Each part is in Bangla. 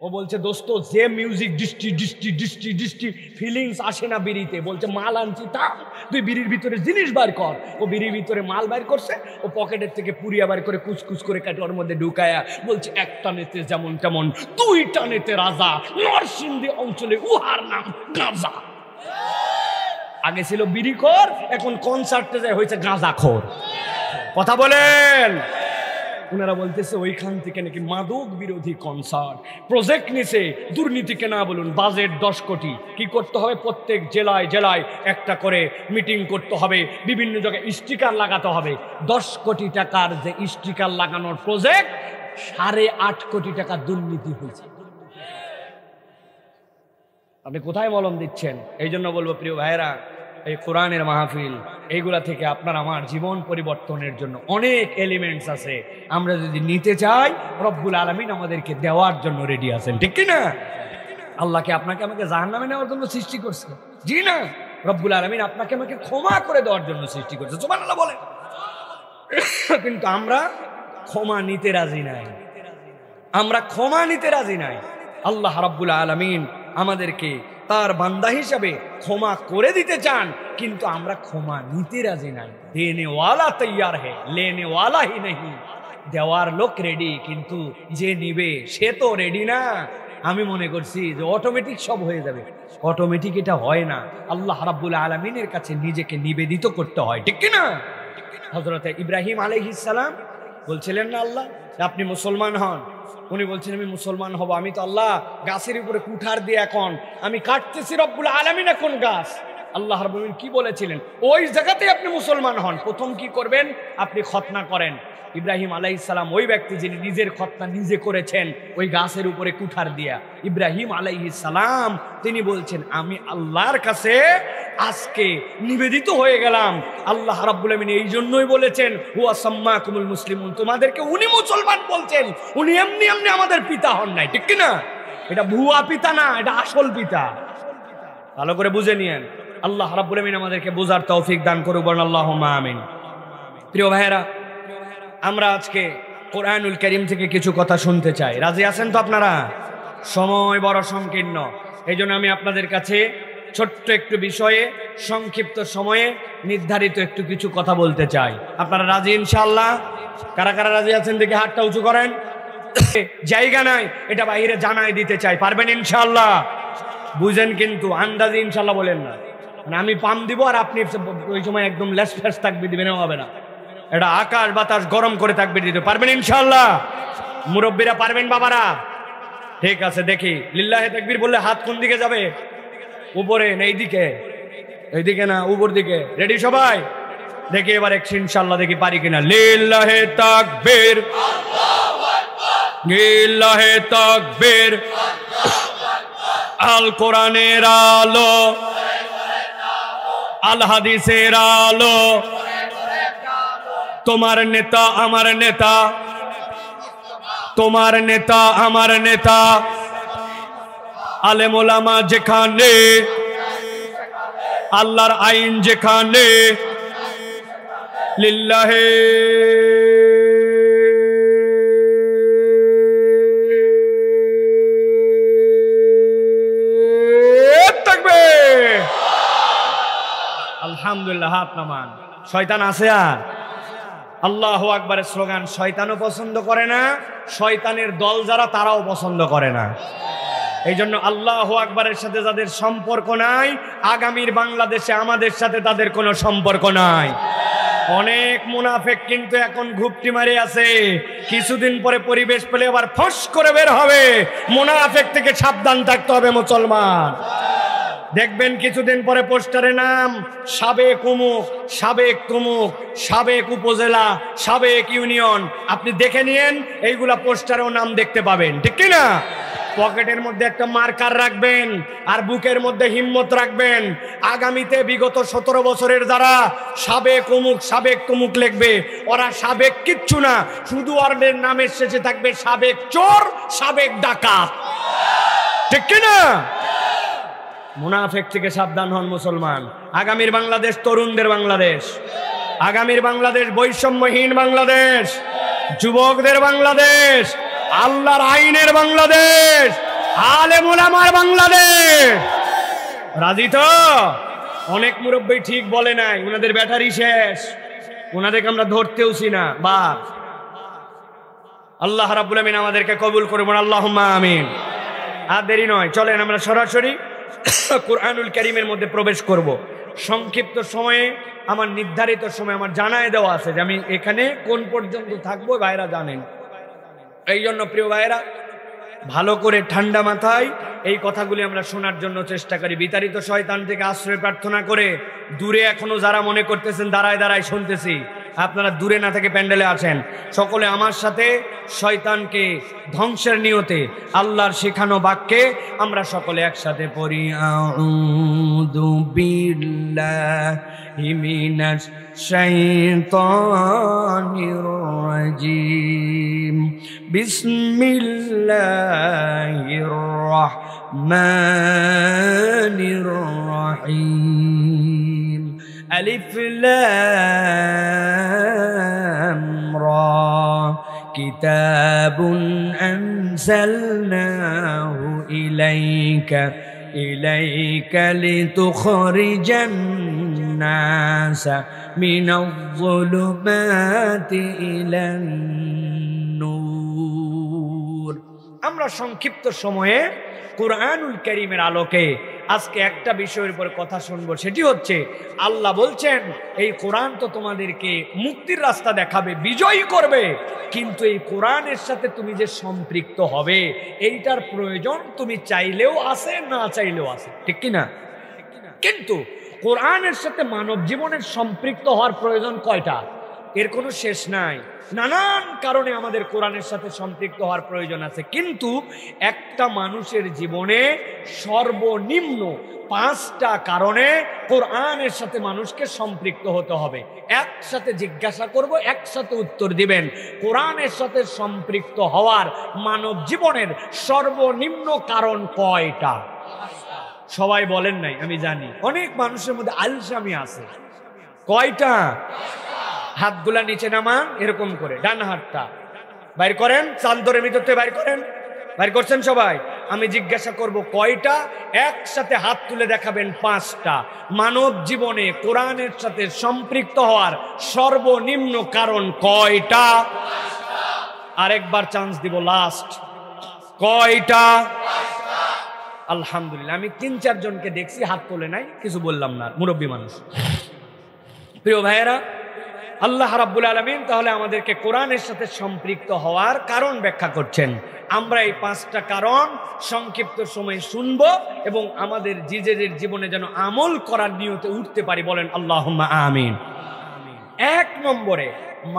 ও বলছে দোস্ত যে মিউজিক ডিস্টি ডিস্টি ডিস্টি ডিস্টি ফিলিংস আসে না বিড়িতে, বলছে মাল আনছি থাম, তুই বিড়ির ভিতরে জিনিস বার কর। ও বিড়ির ভিতরে মাল বার করছে, ও পকেটের থেকে পুরিয়া বার করে কুচকুচ করে কাটে ওর মধ্যে ঢুকায়া বলছে এক টানেতে যেমন তেমন, দুই টানেতে রাজা, নরসিংদী অঞ্চলে উহার নাম গাঁজা। আগে ছিল বিড়িখোর, এখন কনসার্টে যায় হয়েছে গাঁজাখোর। কথা বলেন। ওনারা বলতেছে ওইখান থেকে নাকি মাদক বিরোধী কনসার্ট প্রজেক্ট নিছে, দুর্নীতিকে না বলুন, বাজেট 10 কোটি। কি করতে হবে? প্রত্যেক জেলায় জেলায় একটা করে মিটিং করতে হবে, বিভিন্ন জায়গায় স্টিকার লাগাতে হবে। 10 কোটি টাকার যে স্টিকার লাগানোর প্রজেক্ট, 8.5 কোটি টাকা দুর্নীতি হয়েছে। আপনি কোথায় মলম দিচ্ছেন? এই জন্য বলবো প্রিয় ভাইয়েরা, এই কোরআনের মাহফিল এইগুলা থেকে আপনার আমার জীবন পরিবর্তনের জন্য অনেক এলিমেন্টস আছে। আমরা যদি নিতে চাই, রব্বুল আলামিন আমাদেরকে দেওয়ার জন্য রেডি আছেন, ঠিক কি না? আল্লাহকে আপনাকে আমাকে জাহান্নামে নেওয়ার জন্য সৃষ্টি করছে? জি না, রব্বুল আলামিন আপনাকে আমাকে ক্ষমা করে দেওয়ার জন্য সৃষ্টি করছে। সুবহানাল্লাহ বলেন। কিন্তু আমরা ক্ষমা নিতে রাজি নাই, আমরা ক্ষমা নিতে রাজি নাই। আল্লাহ রাব্বুল আলামিন আমাদেরকে তার বান্দা হিসাবে ক্ষমা করে দিতে চান, কিন্তু আমরা ক্ষমা নিতে রাজি নাই। দেনে ওয়ালা তৈয়ার হে, লেনে ওয়ালা হি নেই। দেওয়ার লোক রেডি, কিন্তু যে নিবে সে তো রেডি না। আমি মনে করছি যে অটোমেটিক সব হয়ে যাবে, অটোমেটিক এটা হয় না। আল্লাহ রাব্বুল আলামিনের কাছে নিজেকে নিবেদিত করতে হয়, ঠিক কি না? হযরত ইব্রাহিম আলাইহিস সালাম বলছিলেন না আল্লাহ আপনি মুসলমান হন, উনি বলছেন আমি মুসলমান হব। আমি তো আল্লাহ গাছের উপরে কুঠার দিয়ে এখন আমি কাটতেছি, রব্বুল আলামিন এখন গাছ। আল্লাহ রাব্বুল আলামিন কি বলেছিলেন? ওই জায়গাতে আপনি মুসলমান হন, প্রথম কি করবেন? আপনি খতনা করেন। ইব্রাহিম আলাইহিস সালাম ওই ব্যক্তি যিনি নিজের খতনা নিজে করেছেন ওই গাছের উপরে কুঠার দিয়া। ইব্রাহিম আলাইহিস সালাম তিনি বলছেন আমি আল্লাহর কাছে আজকে নিবেদিত হয়ে গেলাম। আল্লাহ রাব্বুল আলামিন এই জন্যই বলেছেন হুয়া সাম্মাকুমুল মুসলিমুন, তোমাদেরকে উনি মুসলমান বলছেন। উনি এমনি এমনি আমাদের পিতা হন নাই, ঠিক কি না? এটা ভুয়া পিতা না, এটা আসল পিতা। ভালো করে বুঝে নিয়েন। আল্লাহ রাব্বুল আলামিন আমাদেরকে বোঝার তৌফিক দান করুক, বলেন আল্লাহুম্মা আমিন। প্রিয় ভাইয়েরা, আমরা আজকে কোরআনুল কারীম থেকে কিছু কথা শুনতে চাই। রাজি আছেন তো আপনারা? সময় বড় সংকীর্ণ, এই জন্য আমি আপনাদের কাছে ছোট্ট একটু বিষয়ে সংক্ষিপ্ত সময়ে নির্ধারিত একটু কিছু কথা বলতে চাই। আপনারা রাজি ইনশাআল্লাহ? কারা কারা রাজি আছেন দেখে হাতটা উঁচু করেন। জায়গা নাই, এটা বাইরে জানাই দিতে চাই। পারবেন ইনশাআল্লাহ? বুঝেন কিন্তু, আন্দাজে ইনশাআল্লাহ বলেন না। আমি পাম দিব আর আপনি ওই সময় একদম লেস ফেস থাকবে, দিবেন হবে না। এটা আকাশ বাতাস গরম করে থাকবে, দিতে পারবেন ইনশাআল্লাহ? মুরব্বীরা পারবেন? বাবারা ঠিক আছে, দেখি লিল্লাহে তাকবীর বললে হাত কোন দিকে যাবে? উপরে না এইদিকে? এইদিকে না, উপর দিকে। রেডি সবাই? দেখি এবার ইনশাআল্লাহ দেখি পারি কিনা। লিল্লাহে তাকবীর, আল্লাহু আকবার, লিল্লাহে তাকবীর। আল কোরআনের আলো, আল হাদিসের আলো, তোমার নেতা আমার নেতা, তোমার নেতা আমার নেতা। আলেম ওলামা যেখানে, আল্লাহর আইন যেখানে, লিল্লাহে তাকবীর। আলহামদুলিল্লাহ। হাত নামান। শয়তান আছে? আর আল্লাহু আকবারের স্লোগান শয়তানও পছন্দ করে না, শয়তানের দল যারা তারাও পছন্দ করে না। এই জন্য আল্লাহু আকবারের সাথে যাদের সম্পর্ক নাই, আগামীর বাংলাদেশে আমাদের সাথে তাদের কোনো সম্পর্ক নাই। অনেক মুনাফেক কিন্তু এখন ঘুপটি মারে আছে, কিছুদিন পরে পরিবেশ পেলে আবার ফস করে বের হবে। মুনাফেক থেকে সাবধান থাকতে হবে মুসলমান। দেখবেন কিছুদিন পরে পোস্টারে নাম সাবেক অমুক, সাবেক তমুক, সাবেক উপজেলা, সাবেক ইউনিয়ন। আপনি দেখে নিয়েন, এইগুলা পোস্টারেও নাম দেখতে পাবেন, ঠিক কি না? পকেটের মধ্যে একটা মার্কার রাখবেন আর বুকের মধ্যে হিম্মত রাখবেন। আগামীতে বিগত 17 বছরের যারা সাবেক অমুক সাবেক তমুক লিখবে, ওরা সাবেক কিচ্ছু না, শুধু ওদের নামের শেষে থাকবে সাবেক চোর, সাবেক ডাকাত, ঠিক কি না? মুনাফেক থেকে সাবধান হন মুসলমান। আগামীর বাংলাদেশ তরুণদের বাংলাদেশ, আগামীর বাংলাদেশ বৈষম্যহীন বাংলাদেশ, যুবকদের বাংলাদেশ, আল্লাহর আইনের বাংলাদেশ। আলেম ওলামার বাংলাদেশ। রাজি তো? অনেক মুরব্বী ঠিক বলে নাই, ওনাদের ব্যাটারি শেষ, ওনাদেরকে আমরা ধরতেওছি না। বাপ আল্লাহ রাব্বুল আমিন আমাদেরকে কবুল করুন, আল্লাহুম্মা আমিন। আর দেরি নয়, চলেন আমরা সরাসরি কুরআনুল কারীমের মধ্যে প্রবেশ করব। সংক্ষিপ্ত সময়ে, আমার নির্ধারিত সময় আমার জানায় দেওয়া আছে যে আমি এখানে কোন পর্যন্ত থাকবো, ভাইরা জানেন। এই জন্য প্রিয় ভাইরা, ভালো করে ঠান্ডা মাথায় এই কথাগুলি আমরা শোনার জন্য চেষ্টা করি। বিতাড়িত শয়তান থেকে আশ্রয় প্রার্থনা করে দূরে এখনো যারা মনে করতেছেন দাঁড়ায় দাঁড়ায় শুনতেছি, আপনারা দূরে না থেকে প্যান্ডেলে আছেন। সকলে আমার সাথে শয়তানকে ধ্বংসের নিয়তে আল্লাহর শেখানো বাক্যে আমরা সকলে একসাথে পড়ি, আউযু বিল্লাহি মিনাশ শাইতানির রাজিম, বিসমিল্লাহির রাহমানির রাহিম, আলিফ লাম রা, কিতাবুন আনজালনাহু ইলাইকা লিতুখরিজান নাসা মিনাজ-যুলুমাতি ইলান নূর। আমরা সংক্ষিপ্ত সময়ে কুরআনুল কারীমের আলোকে আজকে একটা বিষয়ের উপর কথা শুনবো, সেটি হচ্ছে আল্লাহ বলছেন এই কোরআন তো তোমাদেরকে মুক্তির রাস্তা দেখাবে, বিজয়ী করবে, কিন্তু এই কোরআনের সাথে তুমি যে সম্পৃক্ত হবে এইটার প্রয়োজন তুমি চাইলেও আছে, না চাইলেও আছে, ঠিক কি না? কিন্তু কোরআনের সাথে মানব জীবনের সম্পৃক্ত হওয়ার প্রয়োজন কয়টা? এর কোনো শেষ নাই। নানান কারণে আমাদের কোরআনের সাথে সম্পৃক্ত হওয়ার প্রয়োজন আছে, কিন্তু একটা মানুষের জীবনে সর্বনিম্ন 5টা কারণে কোরআনের সাথে মানুষকে সম্পৃক্ত হতে হবে। একসাথে জিজ্ঞাসা করব, একসাথে উত্তর দিবেন। কোরআনের সাথে সম্পৃক্ত হওয়ার মানব জীবনের সর্বনিম্ন কারণ কয়টা? সবাই বলেন নাই, আমি জানি অনেক মানুষের মধ্যে আলসামি আছে। কয়টা? হাতগুলা নিচে নামান, এরকম করে ডান হাতটা বাইর করেন, চান্দরের ভিতরতে বাইর করেন। বাইর করছেন সবাই? আমি জিজ্ঞাসা করব কয়টা, একসাথে হাত তুলে দেখাবেন 5টা। মানব জীবনে কোরআনের সাথে সম্পৃক্ত হওয়ার সর্বনিম্ন কারণ কয়টা? আরেকবার চান্স দিব, লাস্ট। কয়টা? আলহামদুলিল্লাহ, আমি 3-4 জনকে দেখছি হাত তোলে নাই, কিছু বললাম না, মুরব্বী মানুষ। প্রিয় ভাইয়েরা, আল্লাহ রাব্বুল আলামিন তাহলে আমাদেরকে কোরআনের সাথে সম্পৃক্ত হওয়ার কারণ ব্যাখ্যা করছেন। আমরা এই 5টা কারণ সংক্ষিপ্ত সময়ে শুনবো এবং আমাদের নিজেদের জীবনে যেন আমল করার নিয়তে উঠতে পারি। বলেন আল্লাহুম্মা আমিন। 1 নম্বরে,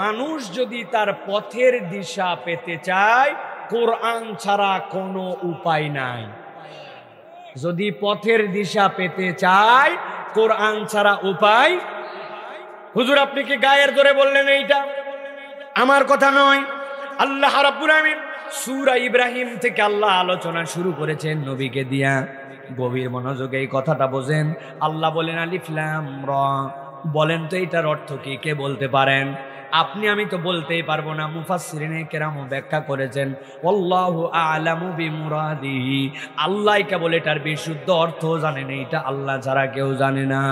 মানুষ যদি তার পথের দিশা পেতে চায়, কোরআন ছাড়া কোনো উপায় নাই। যদি পথের দিশা পেতে চায়, কোরআন ছাড়া উপায়। হুজুর আপনি কি গায়ের জোরে বললেন? এইটা আমার কথা নয়, আল্লাহ রাব্বুল আমিন সূরা ইব্রাহিম থেকে আল্লাহ আলোচনা শুরু করেছেন নবীকে দিয়া। গভীর মনোযোগে এই কথাটা বোঝেন। আল্লাহ বলেন আলিফ লাম রা। বলেন তো এটার অর্থ কি? কে বলতে পারেন? আপনি, আমি তো বলতেই পারবো না। মুফাসসিরিনে কেরামও ব্যাখ্যা করেছেন, আল্লাহু আ'লামু বিমুরাদিহি, আল্লাহ কেবল এটার বিশুদ্ধ অর্থ জানেন, এইটা আল্লাহ ছাড়া কেউ জানে না।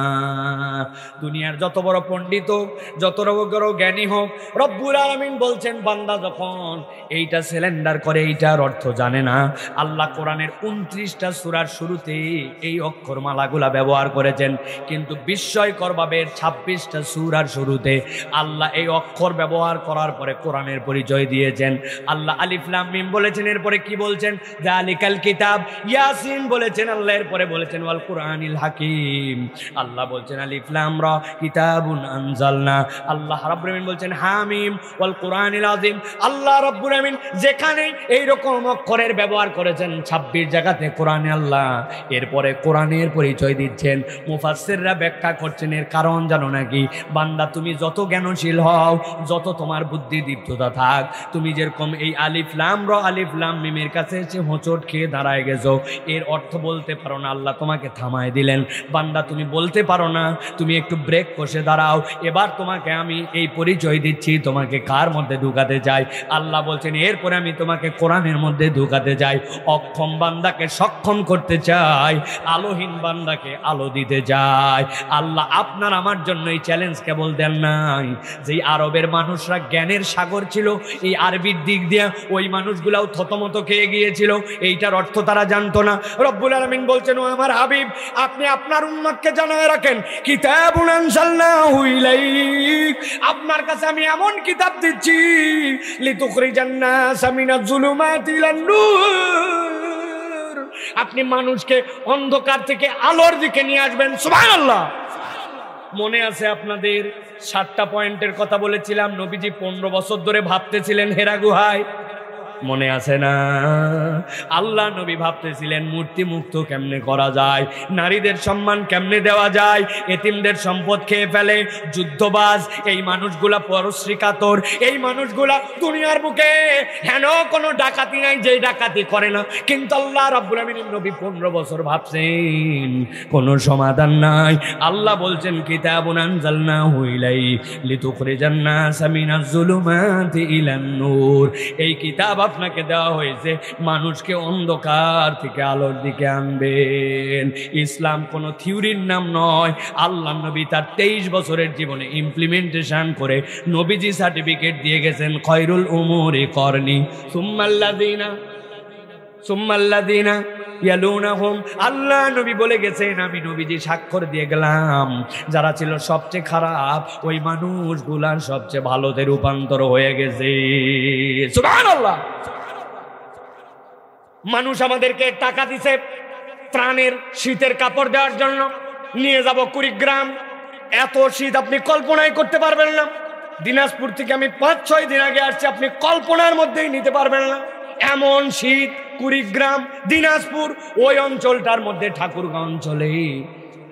দুনিয়ার যত বড় পণ্ডিত হোক, যত বড় জ্ঞানী হোক, রব্বুল আলামিন বলছেন বান্দা যখন এইটা সিলিন্ডার করে এইটার অর্থ জানে না। আল্লাহ কোরআনের 29টা সূরার শুরুতে এই অক্ষরমালাগুলা ব্যবহার করেছেন, কিন্তু বিস্ময়করভাবে 26টা সূরার শুরুতে আল্লাহ এই অক্ষর ব্যবহার করার পরে কোরআনের পরিচয় দিয়েছেন। আল্লাহ আলিফ লাম মিম বলেছেন, এরপরে কি বলছেন? যালিকাল কিতাব, ইয়াসিন বলেছেন আল্লাহ, এরপরে বলেছেন ওয়াল কুরআনিল হাকিম। আল্লাহ বলছেন আলিফ লাম রা কিতাবুন আনজালনা। আল্লাহ রাব্বুল আমিন বলছেন হামিম ওয়াল কুরআনিল আযীম। আল্লাহ রাব্বুল আমিন যেখানে এই রকম অক্ষরের ব্যবহার করেছেন 26 জায়গাতে কোরআনে আল্লাহ এরপরে কোরআনের পরিচয় দিচ্ছেন। মুফাসসিররা ব্যাখ্যা করছেন এর কারণ জানো নাকি? বান্দা তুমি যত জ্ঞানশীল হও, যত তোমার বুদ্ধি দীপ্ততা থাক, তুমি যেরকম এই আলিফ লাম র আলিফ লাম মিমের কাছে এসে হোঁচট খেয়ে দাঁড়ায় গেছো, এর অর্থ বলতে পারো না, আল্লাহ তোমাকে থামায় দিলেন। বান্দা তুমি বলতে পারো না, তুমি একটু ব্রেক কষে দাঁড়াও, এবার তোমাকে আমি এই পরিচয় দিচ্ছি, তোমাকে কার মধ্যে ঢুকাতে চাই। আল্লাহ বলছেন এরপরে আমি তোমাকে কোরআনের মধ্যে ঢুকাতে চাই। অক্ষম বান্দাকে সক্ষম করতে চাই, আলোহীন বান্দাকে আলো দিতে চাই। আল্লাহ আপনার আমার জন্য এই চ্যালেঞ্জ কেবল দেন নাই, যেই আরবের মানুষরা জ্ঞানের সাগর ছিল, এই আরবির দিক দিয়ে ওই মানুষগুলাও থতমত খেয়ে গিয়েছিল, এইটার অর্থ তারা জানতো না। রব্বুল আলামিন বলছেন, ও আমার হাবিব, আপনি আপনার উম্মতকে জানায় রাখেন, কিতাবুন আনজালনাহু ইলাইক, আপনার কাছে আমি এমন কিতাব দিচ্ছি, লিতুখরিজান নাসা মিনাজ যুলুমাতি ইলান নূর, আপনি মানুষকে অন্ধকার থেকে আলোর দিকে নিয়ে আসবেন। সুবহানাল্লাহ। মনে আছে আপনাদের 7টা পয়েন্টের কথা বলেছিলাম, নবীজি 15 বছর ধরে ভাবতেছিলেন হেরা গুহায়, মনে আছে না? আল্লাহ নবী ভাবতেছিলেন মূর্তি মুক্ত কেমনে করা যায়, নারীদের সম্মান কেমনে দেওয়া যায়, এতিমদের সম্পদ খেয়ে ফেলে, যুদ্ধবাজ এই মানুষগুলা পরশ্রী কাতর, এই মানুষগুলা দুনিয়ার বুকে হেন কোনো ডাকাতি নাই যে ডাকাতি করে না। কিন্তু আল্লাহ রাব্বুল আমিন নবী 15 বছর ভাবছেন, কোনো সমাধান নাই। আল্লাহ বলছেন, কিতাবুন আনজালনাহু ইলাইক লিতুখরিজান নাসা মিনাজ যুলুমাতি ইলান নূর, এই কিতাব আপনাকে দেওয়া হয়েছে মানুষকে অন্ধকার থেকে আলোর দিকে আনবেন। ইসলাম কোনো থিওরির নাম নয়। আল্লাহ নবী তার 23 বছরের জীবনে ইমপ্লিমেন্টেশন করে নবীজি সার্টিফিকেট দিয়ে গেছেন, খয়রুল উমুরি করনি সুম্মাল্লাযিনা ইয়ালুনাহুম। আল্লাহ নবী বলে গেছেন, আমি নবীজি স্বাক্ষর দিয়ে গেলাম, যারা ছিল সবচেয়ে খারাপ ওই মানুষগুলার সবচেয়ে ভালোতে রূপান্তর হয়ে গেছে। সুবহানাল্লাহ। মানুষ আমাদেরকে টাকা দিছে ত্রাণের শীতের কাপড় দেওয়ার জন্য, নিয়ে যাব কুড়িগ্রাম, এত শীত আপনি কল্পনাই করতে পারবেন না। দিনাজপুর থেকে আমি 5-6 দিন আগে আসছি, আপনি কল্পনার মধ্যেই নিতে পারবেন না এমন শীত। কুড়িগ্রাম, দিনাজপুর, ওই অঞ্চলটার মধ্যে ঠাকুরগাঁও অঞ্চলে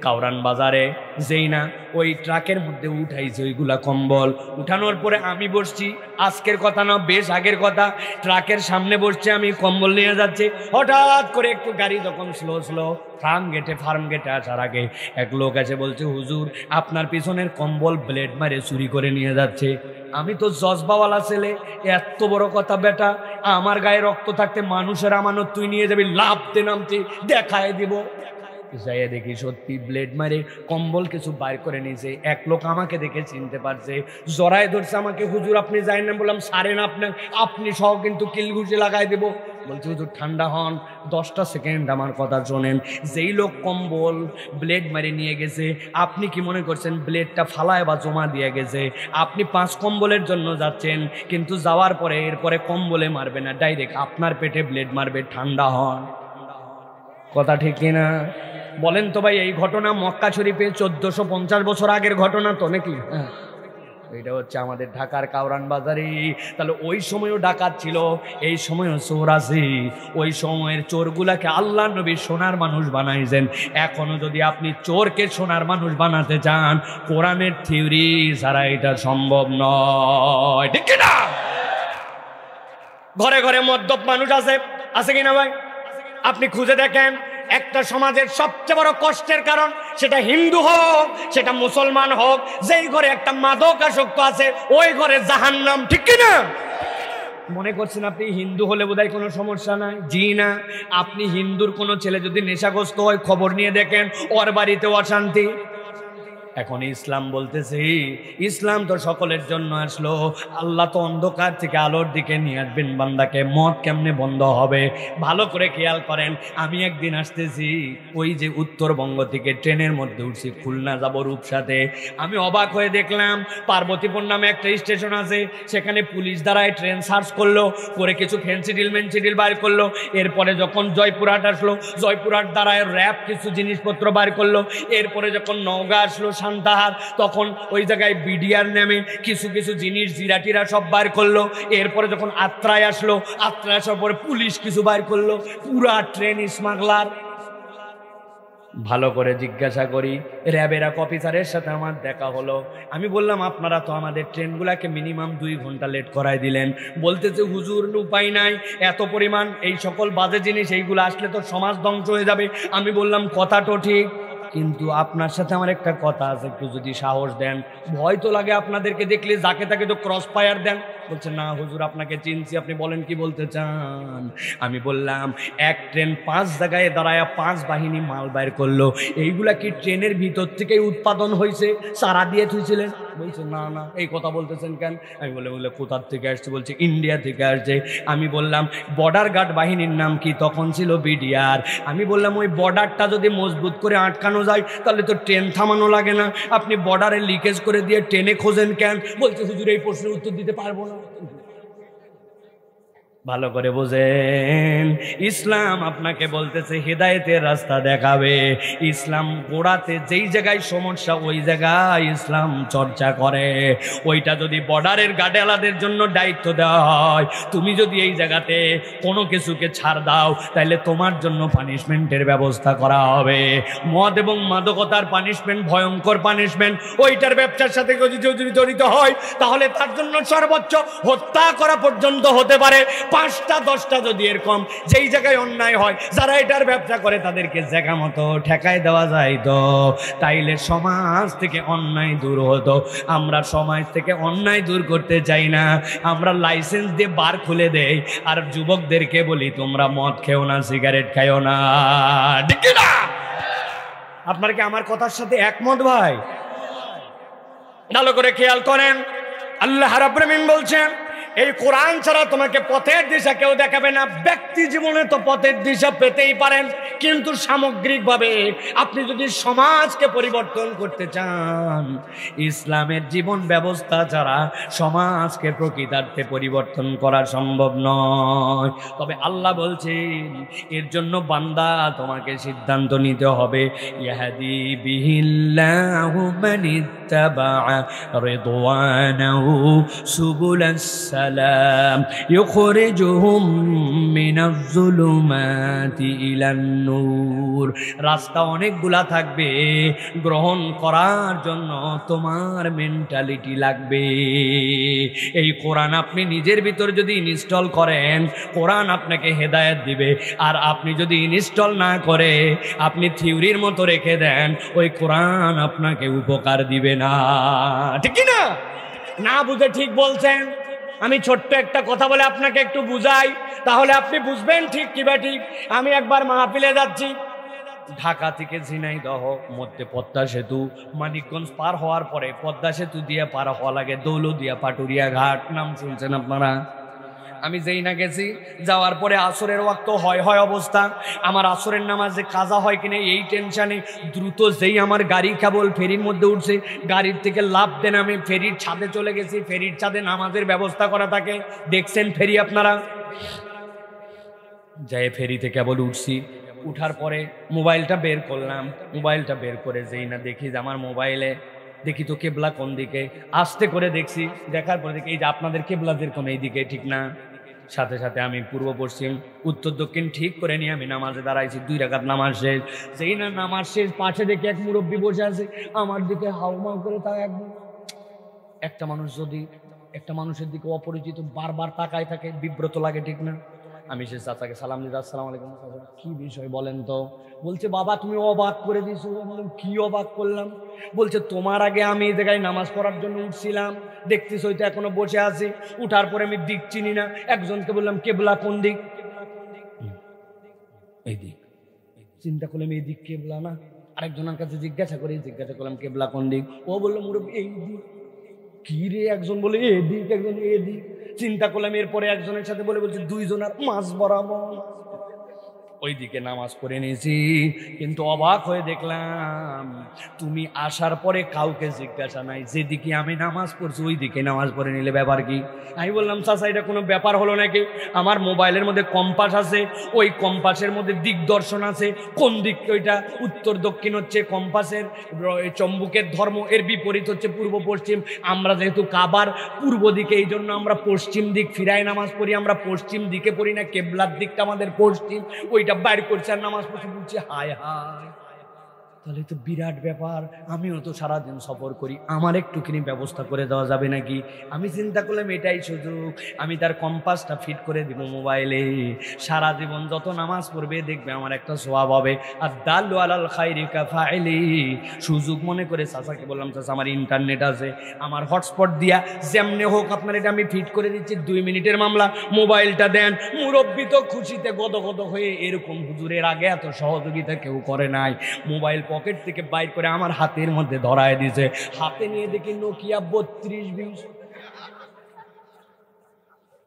কাউরান বাজারে যেই না ওই ট্রাকের মধ্যে উঠাইছে ওইগুলা কম্বল, উঠানোর পরে আমি বসছি, আজকের কথা না বেশ আগের কথা, ট্রাকের সামনে বসছে আমি, কম্বল নিয়ে যাচ্ছে, হঠাৎ করে একটু গাড়ি যখন স্লো ফার্ম গেটে আসার আগে এক লোক এসে বলছে, হুজুর আপনার পিছনের কম্বল ব্লেড মারে চুরি করে নিয়ে যাচ্ছে। আমি তো জজবাওয়ালা ছেলে, এত বড় কথা বেটা, আমার গায়ে রক্ত থাকতে মানুষের আমানত তুই নিয়ে যাবি, লাফতে নামতে দেখায় দিব। যাইয়া দেখি সত্যি ব্লেড মারে কম্বল কিছু বাইর করে নিয়েছে। এক লোক আমাকে দেখে চিনতে পারছে, জড়ায় ধরছে আমাকে, হুজুর আপনি যাই না। বললাম সারেন আপনি সহ কিন্তু কিলঘুষি লাগাই দেবো। বলছি হুজুর ঠান্ডা হন, 10টা সেকেন্ড আমার কথা শোনেন। যেই লোক কম্বল ব্লেড মারে নিয়ে গেছে, আপনি কি মনে করছেন ব্লেডটা ফালায় বা জমা দিয়ে গেছে? আপনি 5 কম্বলের জন্য যাচ্ছেন, কিন্তু যাওয়ার পরে এরপরে কম্বলে মারবে না, ডাইরেক্ট আপনার পেটে ব্লেড মারবে। ঠান্ডা হন। কথা ঠিক কিনা বলেন তো ভাই? এই ঘটনা মক্কা শরীফে 1450 বছর আগের ঘটনা তো নাকি? এটা হচ্ছে আমাদের ঢাকার কাউরান বাজারে। তাহলে ওই সময়ও ডাকাত ছিল, এই সময়ও চোর আছে। ওই সময়ের চোরগুলাকে আল্লাহ নবী সোনার মানুষ বানাইছেন। এখনো যদি আপনি চোরকে সোনার মানুষ বানাতে চান, কোরআনের থিওরি ছাড়া এটা সম্ভব নয়, ঠিক কিনা? ঘরে ঘরে মদ্যপ মানুষ আছে কিনা ভাই? আপনি খুঁজে দেখেন, একটা সমাজের সবচেয়ে বড় কষ্টের কারণ, সেটা হিন্দু হোক সেটা মুসলমান হোক, যেই ঘরে একটা মাদকাসক্ত আছে ওই ঘরে জাহান্নাম, ঠিক কিনা? মনে করছেন আপনি হিন্দু হলে বোধহয় কোনো সমস্যা নাই? জি না। আপনি হিন্দুর কোনো ছেলে যদি নেশাগ্রস্ত হয়, খবর নিয়ে দেখেন ওর বাড়িতেও অশান্তি। এখন ইসলাম বলতেছে, ইসলাম তো সকলের জন্য আসলো, আল্লাহ তো অন্ধকার থেকে আলোর দিকে নিয়ে আসবেন বান্দাকে। মদ কেমনে বন্ধ হবে? ভালো করে খেয়াল করেন। আমি একদিন আসতেছি, ওই যে উত্তরবঙ্গ থেকে ট্রেনের মধ্যে উঠছি, খুলনা যাব রূপসাতে। আমি অবাক হয়ে দেখলাম পার্বতীপুর নামে একটা স্টেশন আছে, সেখানে পুলিশ দ্বারায় ট্রেন সার্চ করলো, করে কিছু ফেন্সিডিল বার করলো। এরপরে যখন জয়পুরহাট আসলো, জয়পুরহাট দ্বারায় র্যাব কিছু জিনিসপত্র বার করলো। এরপরে যখন নওগাঁ আসলো, সান্তাহার, তখন ওই জায়গায় বিডিআর নামে কিছু কিছু জিনিস জিরাটিরা সব বার করলো। এরপরে যখন আত্রায় আসলো, আত্রায় আসার পরে পুলিশ কিছু বার করলো। পুরা ট্রেন স্মাগলার। ভালো করে জিজ্ঞাসা করি, র্যাবের এক অফিসারের সাথে আমার দেখা হলো। আমি বললাম আপনারা তো আমাদের ট্রেনগুলোকে মিনিমাম 2 ঘন্টা লেট করাই দিলেন। বলতেছে হুজুর উপায় নাই, এত পরিমাণ এই সকল বাজে জিনিস এইগুলো আসলে তো সমাজ ধ্বংস হয়ে যাবে। আমি বললাম কথা তো ঠিক, কিন্তু আপনার সাথে আমার একটা কথা আছে, একটু যদি সাহস দেন। ভয় তো লাগে আপনাদেরকে দেখলে, যাকে তাকে তো ক্রস ফায়ার দেন। বলছে না হুজুর আপনাকে চিনছি, আপনি বলেন কি বলতে চান। আমি বললাম এক ট্রেন 5 জায়গায় দাঁড়ায় 5 বাহিনী মাল বাইর করলো, এইগুলা কি ট্রেনের ভিতর থেকেই উৎপাদন হয়েছে, সারা দিয়ে থুইছিলেন? বলছে না না, এই কথা বলতেছেন কেন? আমি বলে কোথার থেকে আসছে? বলছে ইন্ডিয়া থেকে আসছে। আমি বললাম বর্ডার গার্ড বাহিনীর নাম কি? তখন ছিল বিডিআর। আমি বললাম ওই বর্ডারটা যদি মজবুত করে আটকানো যায় তাহলে তো ট্রেন থামানো লাগে না, আপনি বর্ডারে লিকেজ করে দিয়ে ট্রেনে খোঁজেন কেন? বলছে হুজুর এই প্রশ্নের উত্তর দিতে পারবো না। ভালো করে বোঝেন, ইসলাম আপনাকে বলতেছে হেদায়েতের রাস্তা দেখাবে। ইসলাম গোড়াতে যেই জায়গায় সমস্যা ওই জায়গায় ইসলাম চর্চা করে। ওইটা যদি বর্ডারের গার্ডওয়ালাদের জন্য দায়িত্ব দেওয়া হয়, তুমি যদি এই জায়গাতে কোনো কিছুকে ছাড় দাও তাহলে তোমার জন্য পানিশমেন্টের ব্যবস্থা করা হবে। মদ এবং মাদকতার পানিশমেন্ট ভয়ঙ্কর পানিশমেন্ট। ওইটার ব্যবসার সাথে যদি জড়িত হয় তাহলে তার জন্য সর্বোচ্চ হত্যা করা পর্যন্ত হতে পারে। 5টা 10টা যদি এরকম যেই জায়গায় অন্যায় হয়, যারা এটার ব্যবসা করে তাদেরকে জায়গা মতো ঠেকায় দেওয়া যায় তো তাইলে সমাজ থেকে অন্যায় দূর হতো। আমরা সমাজ থেকে অন্যায় দূর করতে চাই না, আমরা লাইসেন্স দিয়ে বার খুলে দেই আর যুবকদেরকে বলি তোমরা মদ খেও না, সিগারেট খাও না। ঠিক না? আপনারা কি আমার কথার সাথে একমত ভাই? ভালো করে খেয়াল করেন, আল্লাহ রাব্বুল আমিন বলছেন এই কোরআন ছাড়া তোমাকে পথের দিশা কেউ দেখাবে না। ব্যক্তি জীবনে তো পথের দিশা পেতেই পারেন, কিন্তু সামগ্রিকভাবে আপনি যদি সমাজকে পরিবর্তন করতে চান, ইসলামের জীবন ব্যবস্থা ছাড়া সমাজকে প্রকৃতার্থে পরিবর্তন করা সম্ভব নয়। তবে আল্লাহ বলছেন এর জন্য বান্দা তোমাকে সিদ্ধান্ত নিতে হবে। ইয়াহদি বিহিল্লাহু মান ইত্তাবা রিদওয়ানাহু সুবুলাস সালাম ইখরিজুহুম মিনাজ যুলুমাতি ইলান নূর। রাস্তা অনেকগুলা থাকবে, গ্রহণ করার জন্য তোমার মেন্টালিটি লাগবে। এই কোরআন আপনি নিজের ভিতর যদি ইনস্টল করেন, কোরআন আপনাকে হেদায়েত দিবে। আর আপনি যদি ইনস্টল না করে আপনি থিওরির মতো রেখে দেন, ওই কোরআন আপনাকে উপকার দিবে না। ঠিক না? না বুঝে ঠিক বলছেন। আমি ছোট্ট একটা কথা বলে আপনাকে একটু বুঝাই, তাহলে আপনি বুঝবেন ঠিক কি বা ঠিক। আমি একবার মাহফিলে যাচ্ছি, ঢাকা থেকে ঝিনাইদহ মধ্যে পদ্মা সেতু, মানিকগঞ্জ পার হওয়ার পরে পদ্মা সেতু দিয়ে পার হওয়া লাগে দৌলতদিয়া পাটুরিয়া ঘাট, নাম শুনছেন আপনারা? আমি যেই না গেছি, যাওয়ার পরে আসরের ওয়াক্ত হয় অবস্থা। আমার আসরের নামাজে কাজা হয় কিনা এই টেনশনে দ্রুত যেই আমার গাড়ি কেবল ফেরির মধ্যে উঠছে, গাড়ির থেকে লাফ দেন আমি ফেরির ছাদে চলে গেছি। ফেরির ছাদে নামাজের ব্যবস্থা করা থাকে, দেখছেন ফেরি আপনারা? যাই ফেরিতে কেবল উঠছি, উঠার পরে মোবাইলটা বের করলাম। মোবাইলটা বের করে যেই না দেখি যে আমার মোবাইলে দেখি তো কেবলা কোন দিকে। আস্তে করে দেখছি, দেখার পরে দেখি এই যে আপনাদের কেবলা যেরকম এই দিকে, ঠিক না? সাথে সাথে আমি পূর্ব পশ্চিম উত্তর দক্ষিণ ঠিক করে নিয়ে আমি নামাজে দাঁড়াইছি। 2 রাকাত নামাজ শেষ। যেই না নামাজ শেষ, পাশে দেখি এক মুরব্বী বসে আছে, আমার দিকে হাউমাউ করে। তা একটা মানুষ যদি একটা মানুষের দিকে অপরিচিত বারবার তাকায় থাকে, বিব্রত লাগে, ঠিক না? আমি সে চাচাকে সালাম দিই, আসসালামু আলাইকুম। কি বিষয় বলেন তো? বলছে বাবা তুমি অবাক করে দিছো। বললাম কি অবাক করলাম? বলছে তোমার আগে আমি এই জায়গায় নামাজ পড়ার জন্য উঠছিলাম, দেখতেছ হয়তো এখনো বসে আছি। উঠার পরে আমি দিক চিনি না, একজনকে বললাম কেবলা কোন দিক? এই দিক। চিন্তা করলাম এই দিক কেবলা না। আরেকজনের কাছে জিজ্ঞাসা করলাম কেবলা কোন দিক? ও বললো মুরব্বী এই দিক। কি রে? একজন বলে এদিক, একজন এদিক। চিন্তা করলাম, এরপরে একজনের সাথে বলছে 2 জনের মাঝ বরাবর ওই দিকে নামাজ পড়ে নিয়েছি। কিন্তু অবাক হয়ে দেখলাম তুমি আসার পরে কাউকে জিজ্ঞাসা নাই, যেদিকে আমি নামাজ পড়ছি ওই দিকে নামাজ পড়ে নিলে ব্যাপার কি? আমি বললাম চাচা এটা কোনো ব্যাপার হলো নাকি? আমার মোবাইলের মধ্যে কম্পাস আছে, ওই কম্পাসের মধ্যে দিকদর্শন আছে, কোন দিক ওইটা উত্তর দক্ষিণ হচ্ছে কম্পাসের চম্বুকের ধর্ম, এর বিপরীত হচ্ছে পূর্ব পশ্চিম। আমরা যেহেতু কাবার পূর্ব দিকে, এই জন্য আমরা পশ্চিম দিক ফিরায় নামাজ পড়ি। আমরা পশ্চিম দিকে পড়ি না, কেবলার দিকটা আমাদের পশ্চিম। ওইটা বাইর করছে আর নামাজ পড়ছে। বলছে হায় হায়, তাহলে তো বিরাট ব্যাপার। আমিও তো সারাদিন সফর করি, আমার একটুখানি ব্যবস্থা করে দেওয়া যাবে নাকি? আমি চিন্তা করলাম এটাই সুযোগ, আমি তার কম্পাসটা ফিট করে দিব মোবাইলে। সারা জীবন যত নামাজ পড়বে দেখবে আমার একটা সওয়াব হবে। আর দাল্লু আলাল খাইরি কাফাইলি। সুযোগ মনে করে চাচাকে বললাম, চাচা আমার ইন্টারনেট আছে, আমার হটস্পট দিয়া যেমনে হোক আপনার এটা আমি ফিট করে দিচ্ছি, 2 মিনিটের মামলা, মোবাইলটা দেন। মুরব্বি তো খুশিতে গদগদ হয়ে, এরকম হুজুরের আগে এত সহযোগিতা কেউ করে নাই। মোবাইল পকেট থেকে বাইর করে আমার হাতের মধ্যে ধরায় দিয়েছে। হাতে নিয়ে দেখি নোকিয়া 3220।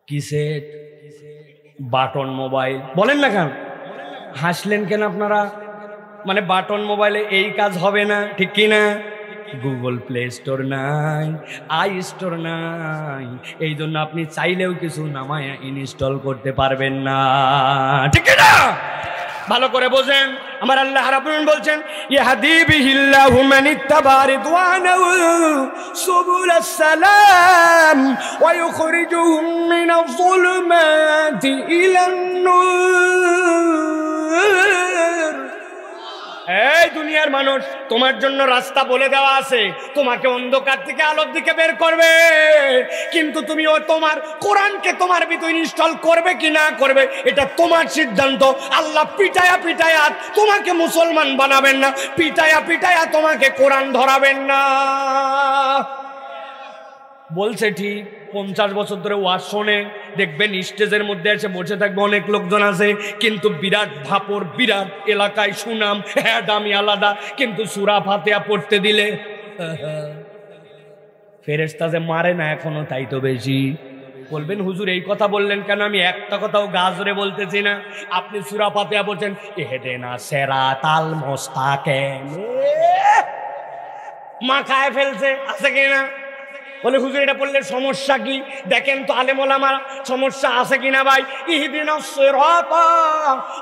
কিসেট button mobile. বলেন না কেন, হাসলেন কেন আপনারা? মানে বাটন মোবাইলে এই কাজ হবে না, ঠিক কি না? গুগল প্লে স্টোর নাই, আই স্টোর নাই, এই জন্য আপনি চাইলেও কিছু নামায়া ইনস্টল করতে পারবেন না, ঠিক না? ভালো করে বোঝেন। আমার আল্লাহ রাব্বুল আলামিন বলছেন, ইয়াহদি বিহিল্লাহু মান ইত্তাবা রিদওয়ানাহু সুবুলাস সালাম ওয়া ইউখরিজুহুম মিনাজ যুলুমাতি ইলান নূর। এই দুনিয়ার মানুষ, তোমার জন্য রাস্তা বলে দেওয়া আছে, তোমাকে অন্ধকার থেকে আলোর দিকে বের করবে, কিন্তু তুমি তোমার কোরআনকে তোমার ভিতর ইনস্টল করবে কি না করবে এটা তোমার সিদ্ধান্ত। আল্লাহ পিটায়া পিটায়া তোমাকে মুসলমান বানাবেন না, পিটায়া পিটায়া তোমাকে কোরআন ধরাবেন না। বলছে ঠিক, 50 বছর ধরে ওয়াজ শোনে, দেখবেন স্টেজের মধ্যে এসে বসে থাকবে অনেক লোকজন আছে, কিন্তু বিরাট ভাপর, বিরাট এলাকায় সুনাম, হ্যাঁ দামি আলাদা, কিন্তু সূরা ফাতিহা পড়তে দিলে ফেরেশতা যে মারে না এখনো, তাই তো বেশি। বলবেন হুজুর এই কথা বললেন কেন? আমি একটা কথাও গাজরে বলতেছি না। আপনি সূরা ফাতিহা বলছেন, ইহদিনা সিরাতাল মুস্তাকিম, মাথায় ফেলছে, আছে কিনা? বলে হুজুর এটা পড়লে সমস্যা কি? দেখেন তো আলেম ওলামা সমস্যা আছে কিনা ভাই। ইহদিনাস সিরাতা,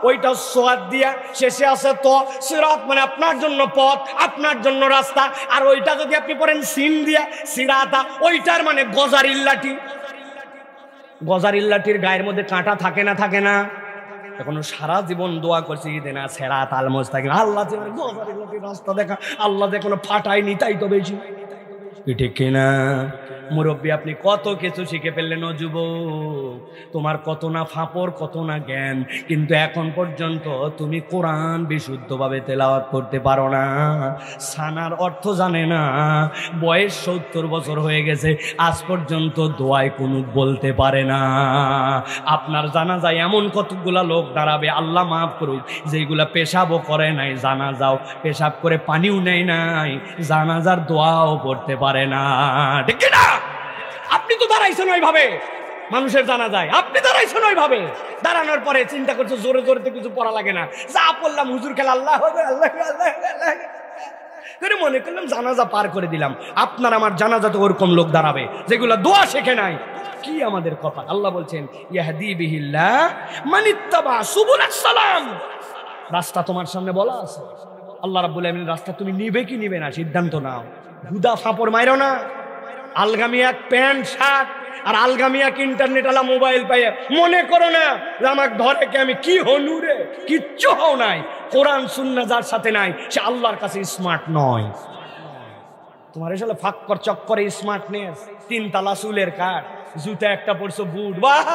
ওইটা সোয়াদ দিয়া শেষে আছে তো, সিরাত মানে আপনার জন্য পথ, আপনার জন্য রাস্তা। আর ওইটা যদি আপনি পড়েন সিন দিয়া সিরাতা, ওইটার মানে গজারির লাঠি। গজারির লাঠির গায়ের মধ্যে কাঁটা থাকে না, থাকে না? এখনো সারা জীবন দোয়া করছি, ইহদিনা সিরাতাল মুস্তাকিম, আল্লাহ যে গজারির লাঠির রাস্তা দেখা, আল্লাহ যে কোনো ফাটায়নি, তাই তো বেশি, ঠিক কিনা? মুরব্বী আপনি কত কিছু শিখে ফেললেন ও যুবক, তোমার কত না ফাঁপড়, কত না জ্ঞান, কিন্তু এখন পর্যন্ত তুমি কোরআন বিশুদ্ধভাবে তেলাওয়াত করতে পারো না, সানার অর্থ জানে না, বয়স 70 বছর হয়ে গেছে, আজ পর্যন্ত দোয়ায় কুনুত বলতে পারে না। আপনার জানাজায় এমন কতগুলা লোক দাঁড়াবে, আল্লাহ মাফ করুক, যেগুলা পেশাবও করে নাই, জানাজাও পেশাব করে পানিও নেয় নাই, জানাজার দোয়াও পড়তে পারে না, ঠিক না? আপনি তো দাঁড়াইছেন ওইভাবে, মানুষের জানা যায়, আপনি দাঁড়াইছেন ওইভাবে, দাঁড়ানোর পরে চিন্তা করছো জোরে জোরে তো কিছু পড়া লাগে না, যা পড়লাম হুজুর খেলা আল্লাহ হবে, আল্লাহ আল্লাহ করে মনে করলাম জানাজা পার করে দিলাম। আপনার আমার জানাজা তো ওরকম লোক দাঁড়াবে যেগুলা দোয়া শেখে নাই। কি আমাদের কথা! আল্লাহ বলছেন, ইয়াহদি বিহিল্লাহ মান ইত্তাবা সুবুলাস সালাম, রাস্তা তোমার সামনে বলা আছে। আল্লাহ রাব্বুল আলামিন রাস্তা তুমি নিবে কি নিবে না সিদ্ধান্ত নাও। হুদা ফাপড় মাইরো না। আলগামি এক প্যান্ট শার্ট আর আলগামি এক ইন্টারনেট আলা মোবাইল পাইয়া মনে করো না যে আমাকে ধরে কে আমি কি হনু রে, কিচ্ছু হও নাই। কোরআন সুন্নাহ যার সাথে নাই সে আল্লাহর কাছে স্মার্ট নয়। তোমার এসে ফাক্কর চক্করে স্মার্টনেস, 3 তালা চুলের কাট, জুতা একটা পরছো, বুট, বাহ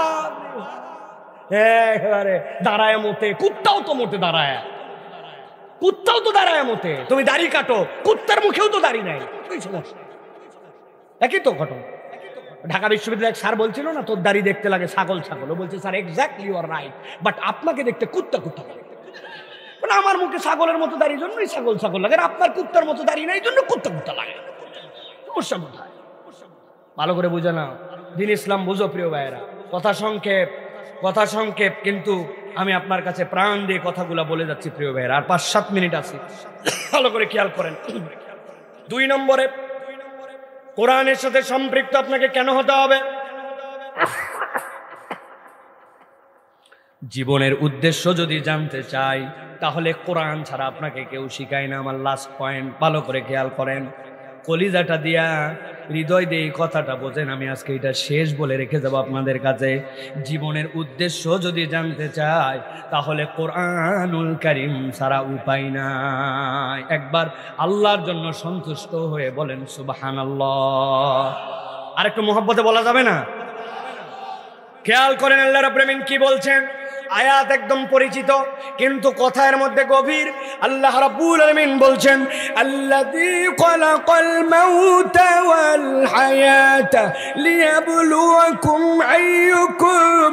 একেবারে দাঁড়ায় মতে, কুত্তাও তো মোটে দাঁড়ায়, কুত্তাও তো দাঁড়ায় মতে। তুমি দাড়ি কাটো, কুত্তার মুখেও তো দাড়ি নাই, একই তো ঘটনা। ঢাকা বিশ্ববিদ্যালয়ের স্যার বলছিল না তোর দাড়ি দেখতে লাগে ছাগল ছাগল, ও বলছে sir exactly you are right, but আপনাকে দেখতে কুত্তা কুত্তা লাগে। মানে আমার মুখে ছাগলের মতো দাড়ি জন্যই ছাগল ছাগল লাগে, আপনার কুত্তার মতো দাড়ি নাই জন্য কুত্তা কুত্তা লাগে। সমস্যা কোথায়? ভালো করে বুঝে নাও, দিন ইসলাম বুঝো প্রিয় ভাইয়েরা। কথা সংক্ষেপ, কিন্তু আমি আপনার কাছে প্রাণ দিয়ে কথাগুলো বলে যাচ্ছি প্রিয় ভাইয়েরা। আর 5-7 মিনিট আছে, ভালো করে খেয়াল করেন। 2 নম্বরে, কোরআনের সাথে সম্পৃক্ত আপনাকে কেন হতে হবে? জীবনের উদ্দেশ্য যদি জানতে চাই তাহলে কোরআন ছাড়া আপনাকে কেউ শিখায় না। আমার লাস্ট পয়েন্ট, ভালো করে খেয়াল করেন। কলিজাটা দিয়া হৃদয় দিয়ে এই কথাটা বোঝেন। আমি আজকে এটা শেষ বলে রেখে যাব আপনাদের কাছে। জীবনের উদ্দেশ্য যদি জানতে চাই তাহলে কোরআনুল কারীম ছাড়া উপায় নাই। একবার আল্লাহর জন্য সন্তুষ্ট হয়ে বলেন সুবহানাল্লাহ। আর একটু মহব্বতে বলা যাবে না? খেয়াল করেন আল্লাহ রাব্বুল আলামিন কি বলছেন। আয়াত একদম পরিচিত কিন্তু কথার মধ্যে গভীর। আল্লাহ রাব্বুল আলামিন বলছেন, আল্লাযী খালাকাল মাউতা ওয়াল হায়াতা লিয়াবলুয়াকুম আইয়ুকুম